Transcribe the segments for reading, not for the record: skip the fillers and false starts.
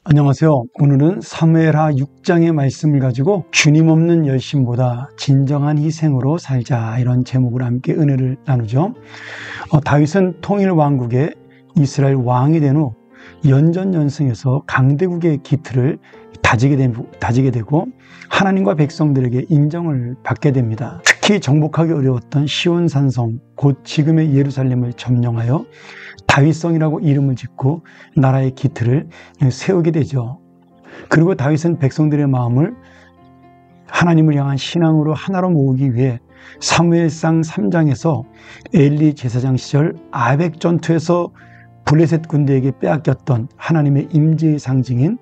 안녕하세요. 오늘은 사무엘하 6장의 말씀을 가지고 주님 없는 열심보다 진정한 희생으로 살자, 이런 제목으로 함께 은혜를 나누죠. 다윗은 통일 왕국의 이스라엘 왕이 된 후 연전연승에서 강대국의 기틀을 다지게 되고 하나님과 백성들에게 인정을 받게 됩니다. 특히 정복하기 어려웠던 시온산성, 곧 지금의 예루살렘을 점령하여 다윗성이라고 이름을 짓고 나라의 기틀을 세우게 되죠. 그리고 다윗은 백성들의 마음을 하나님을 향한 신앙으로 하나로 모으기 위해 사무엘상 3장에서 엘리 제사장 시절 아벡 전투에서 블레셋 군대에게 빼앗겼던 하나님의 임재의 상징인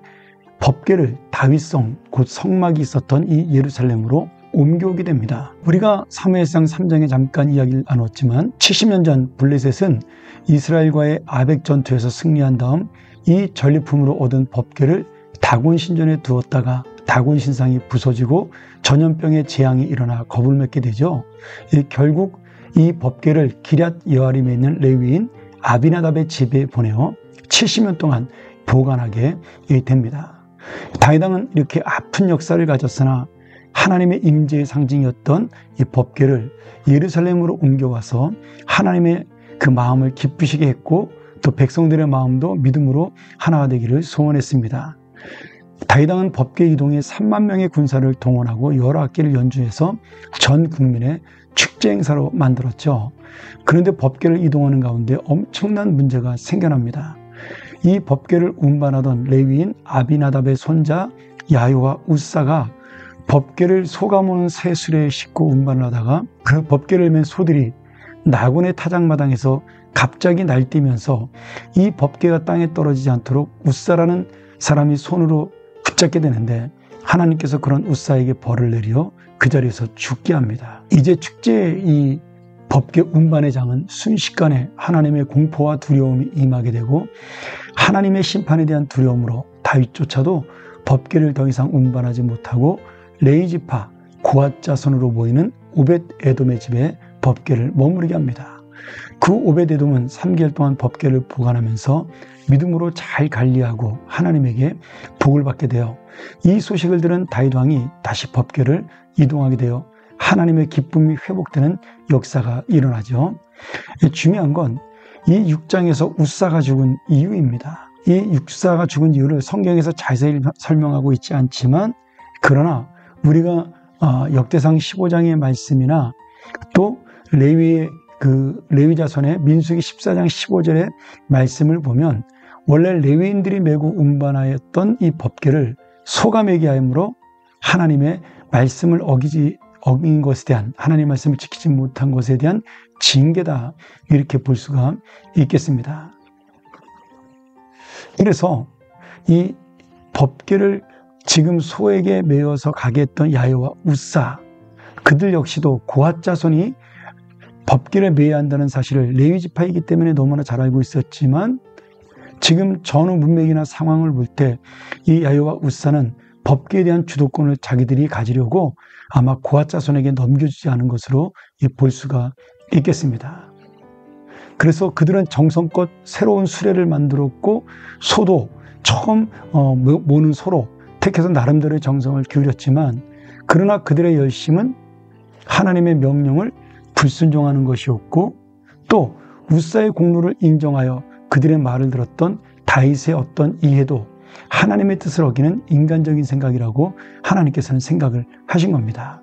법궤를 다윗성, 곧 성막이 있었던 이 예루살렘으로 옮겨오게 됩니다. 우리가 사무엘상 3장에 잠깐 이야기를 나눴지만 70년 전 블레셋은 이스라엘과의 아벡 전투에서 승리한 다음 이 전리품으로 얻은 법궤를 다곤 신전에 두었다가 다곤 신상이 부서지고 전염병의 재앙이 일어나 겁을 먹게 되죠. 결국 이 법궤를 기럇 여아림에 있는 레위인 아비나답의 집에 보내어 70년 동안 보관하게 됩니다. 다윗 왕은 이렇게 아픈 역사를 가졌으나 하나님의 임재의 상징이었던 이 법궤를 예루살렘으로 옮겨와서 하나님의 그 마음을 기쁘시게 했고, 또 백성들의 마음도 믿음으로 하나가 되기를 소원했습니다. 다윗 왕은 법궤 이동에 3만 명의 군사를 동원하고 여러 악기를 연주해서 전 국민의 축제 행사로 만들었죠. 그런데 법궤를 이동하는 가운데 엄청난 문제가 생겨납니다. 이 법궤를 운반하던 레위인 아비나답의 손자 야요와 우사가 법궤를 소가모는 새 수레에 싣고 운반을 하다가 그 법궤를 맨 소들이 나곤의 타작마당에서 갑자기 날뛰면서 이 법궤가 땅에 떨어지지 않도록 우사라는 사람이 손으로 붙잡게 되는데, 하나님께서 그런 우사에게 벌을 내려 그 자리에서 죽게 합니다. 이제 축제의 이 법궤 운반의 장은 순식간에 하나님의 공포와 두려움이 임하게 되고, 하나님의 심판에 대한 두려움으로 다윗조차도 법궤를 더 이상 운반하지 못하고 레이지파 고앗 자손으로 모이는 오벳 에돔의 집에 법궤를 머무르게 합니다. 그 오벳 에돔은 3개월 동안 법궤를 보관하면서 믿음으로 잘 관리하고 하나님에게 복을 받게 되어 이 소식을 들은 다윗 왕이 다시 법궤를 이동하게 되어 하나님의 기쁨이 회복되는 역사가 일어나죠. 중요한 건 이 6장에서 우사가 죽은 이유입니다. 이 우사가 죽은 이유를 성경에서 자세히 설명하고 있지 않지만, 그러나 우리가 역대상 15장의 말씀이나 또 레위 자손의 민수기 14장 15절의 말씀을 보면 원래 레위인들이 메고 운반하였던 이 법궤를 소가 메게 하므로 하나님의 말씀을 어긴 것에 대한, 하나님의 말씀을 지키지 못한 것에 대한 징계다, 이렇게 볼 수가 있겠습니다. 그래서 이 법궤를 지금 소에게 메어서 가게 했던 야요와 우사, 그들 역시도 고앗 자손이 법궤를 메야 한다는 사실을 레위지파이기 때문에 너무나 잘 알고 있었지만, 지금 전후 문맥이나 상황을 볼 때 이 야요와 우사는 법궤에 대한 주도권을 자기들이 가지려고 아마 고앗 자손에게 넘겨주지 않은 것으로 볼 수가 있겠습니다. 그래서 그들은 정성껏 새로운 수레를 만들었고, 소도 처음 모는 소로 택해서 나름대로의 정성을 기울였지만, 그러나 그들의 열심은 하나님의 명령을 불순종하는 것이었고, 또 우사의 공로를 인정하여 그들의 말을 들었던 다윗의 어떤 이해도 하나님의 뜻을 어기는 인간적인 생각이라고 하나님께서는 생각을 하신 겁니다.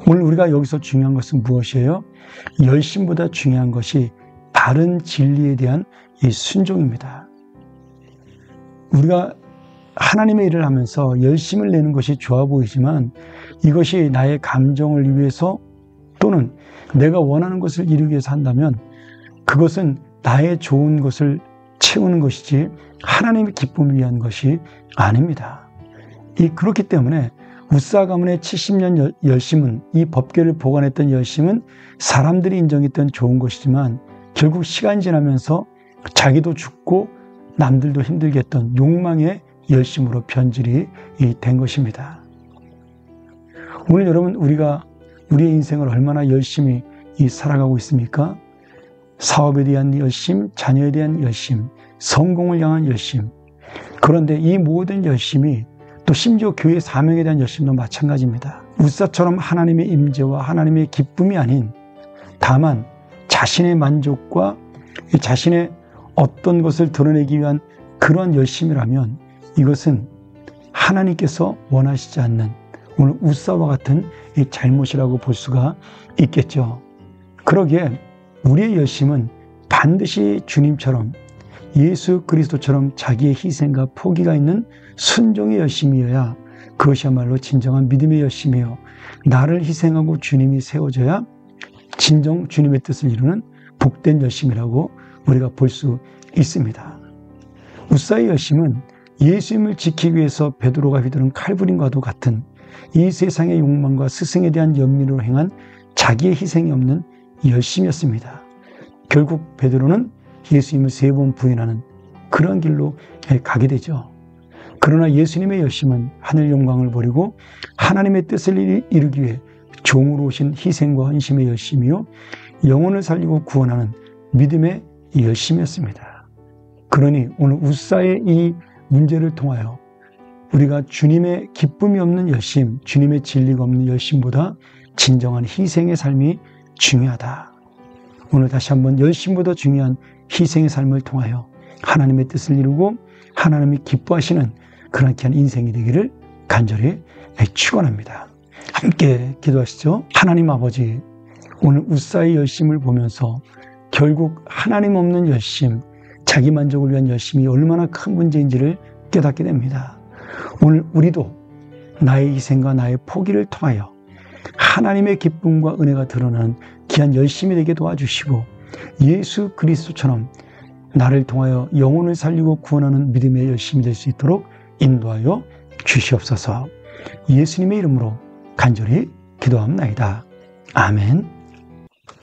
오늘 우리가 여기서 중요한 것은 무엇이에요? 열심보다 중요한 것이 바른 진리에 대한 이 순종입니다. 우리가 하나님의 일을 하면서 열심을 내는 것이 좋아 보이지만, 이것이 나의 감정을 위해서 또는 내가 원하는 것을 이루기 위해서 한다면 그것은 나의 좋은 것을 채우는 것이지 하나님의 기쁨을 위한 것이 아닙니다. 그렇기 때문에 우사 가문의 70년 열심은, 이 법궤를 보관했던 열심은 사람들이 인정했던 좋은 것이지만 결국 시간이 지나면서 자기도 죽고 남들도 힘들게 했던 욕망의 열심으로 변질이 된 것입니다. 오늘 여러분, 우리가 우리의 인생을 얼마나 열심히 살아가고 있습니까? 사업에 대한 열심, 자녀에 대한 열심, 성공을 향한 열심, 그런데 이 모든 열심이 또 심지어 교회 사명에 대한 열심도 마찬가지입니다. 웃사처럼 하나님의 임재와 하나님의 기쁨이 아닌 다만 자신의 만족과 자신의 어떤 것을 드러내기 위한 그런 열심이라면 이것은 하나님께서 원하시지 않는 오늘 웃사와 같은 이 잘못이라고 볼 수가 있겠죠. 그러기에 우리의 열심은 반드시 주님처럼 예수 그리스도처럼 자기의 희생과 포기가 있는 순종의 열심이어야 그것이야말로 진정한 믿음의 열심이요, 나를 희생하고 주님이 세워져야 진정 주님의 뜻을 이루는 복된 열심이라고 우리가 볼 수 있습니다. 웃사의 열심은 예수님을 지키기 위해서 베드로가 휘두른 칼부림과도 같은 이 세상의 욕망과 스승에 대한 연민으로 행한 자기의 희생이 없는 열심이었습니다. 결국 베드로는 예수님을 3번 부인하는 그런 길로 가게 되죠. 그러나 예수님의 열심은 하늘 영광을 버리고 하나님의 뜻을 이루기 위해 종으로 오신 희생과 헌심의 열심이요, 영혼을 살리고 구원하는 믿음의 열심이었습니다. 그러니 오늘 웃사의 이 문제를 통하여 우리가 주님의 기쁨이 없는 열심, 주님의 진리가 없는 열심보다 진정한 희생의 삶이 중요하다. 오늘 다시 한번 열심보다 중요한 희생의 삶을 통하여 하나님의 뜻을 이루고 하나님이 기뻐하시는 그런 귀한 인생이 되기를 간절히 축원합니다. 함께 기도하시죠. 하나님 아버지, 오늘 웃사의 열심을 보면서 결국 하나님 없는 열심, 자기 만족을 위한 열심이 얼마나 큰 문제인지를 깨닫게 됩니다. 오늘 우리도 나의 희생과 나의 포기를 통하여 하나님의 기쁨과 은혜가 드러나는 귀한 열심이 되게 도와주시고 예수 그리스도처럼 나를 통하여 영혼을 살리고 구원하는 믿음의 열심이 될 수 있도록 인도하여 주시옵소서. 예수님의 이름으로 간절히 기도합니다. 아멘.